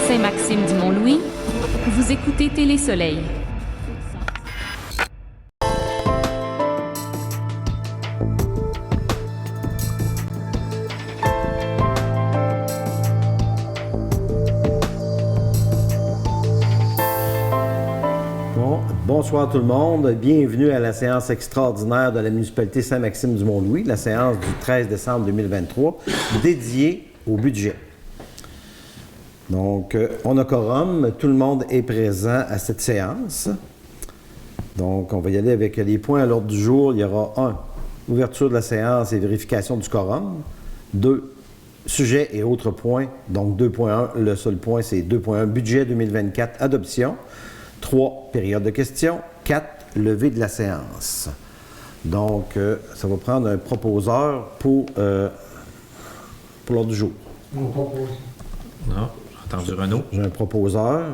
Saint-Maxime-du-Mont-Louis, vous écoutez Télé-Soleil. Bonsoir tout le monde, bienvenue à la séance extraordinaire de la municipalité Saint-Maxime-du-Mont-Louis, la séance du 13 décembre 2023, dédiée au budget. Donc, on a quorum, tout le monde est présent à cette séance. Donc, on va y aller avec les points à l'ordre du jour. Il y aura 1, ouverture de la séance et vérification du quorum. 2, sujets et autres points. Donc, 2.1, le seul point, c'est 2.1, budget 2024, adoption. 3, période de questions. 4, levée de la séance. Donc, ça va prendre un proposeur pour l'ordre du jour. On propose. Non, j'ai entendu Renaud. J'ai un proposeur.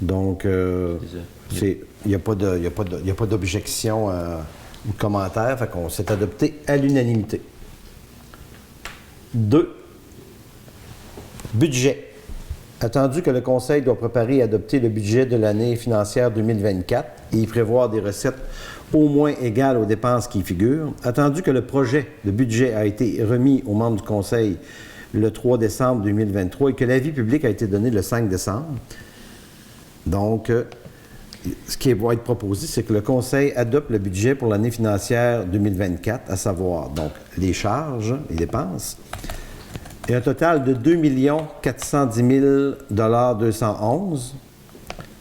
Donc, il n'y a pas d'objection ou de commentaire. Fait qu'on s'est adopté à l'unanimité. 2, budget. Attendu que le Conseil doit préparer et adopter le budget de l'année financière 2024 et y prévoir des recettes au moins égales aux dépenses qui y figurent, attendu que le projet de budget a été remis aux membres du Conseil le 3 décembre 2023 et que l'avis public a été donné le 5 décembre, donc, ce qui va être proposé, c'est que le Conseil adopte le budget pour l'année financière 2024, à savoir donc les charges, les dépenses, et un total de 2 410 211.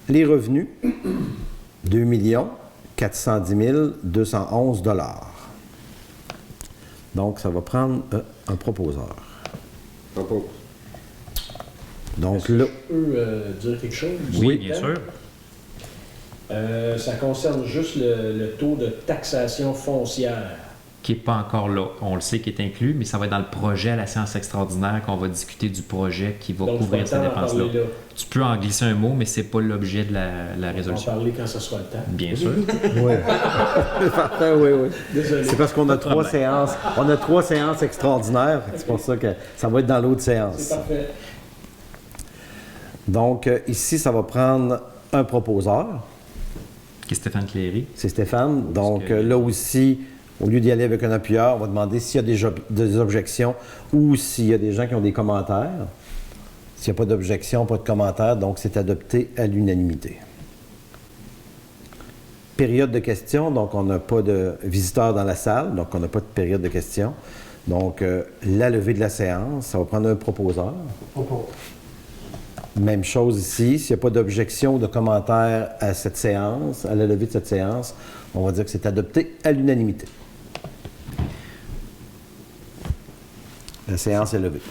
Les revenus, 2 410 211 $. Donc, ça va prendre un proposeur. Propose. Donc là... Je peux dire quelque chose? Oui, bien sûr. Ça concerne juste le taux de taxation foncière. Qui n'est pas encore là. On le sait qui est inclus, mais ça va être dans le projet à la séance extraordinaire qu'on va discuter du projet qui va Donc, couvrir ces dépenses-là. là. Tu peux en glisser un mot, mais c'est pas l'objet de la On résolution. va en parler quand ce sera le temps. Bien sûr. Oui. Parfait, oui, oui. Désolé. C'est parce qu'on a trois problème. séances. On a 3 séances extraordinaires. C'est pour ça que ça va être dans l'autre séance. C'est parfait. Donc, ici, ça va prendre un proposeur. Qui est Stéphane Cléry. C'est Stéphane. Donc, Parce que- là aussi, au lieu d'y aller avec un appuyeur, on va demander s'il y a des objections ou s'il y a des gens qui ont des commentaires. S'il n'y a pas d'objection, pas de commentaires, donc c'est adopté à l'unanimité. Période de questions, donc on n'a pas de visiteurs dans la salle, donc on n'a pas de période de questions. Donc, la levée de la séance, ça va prendre un proposeur. Propose. Même chose ici, s'il n'y a pas d'objection ou de commentaire à cette séance, à la levée de cette séance, on va dire que c'est adopté à l'unanimité. La séance est levée.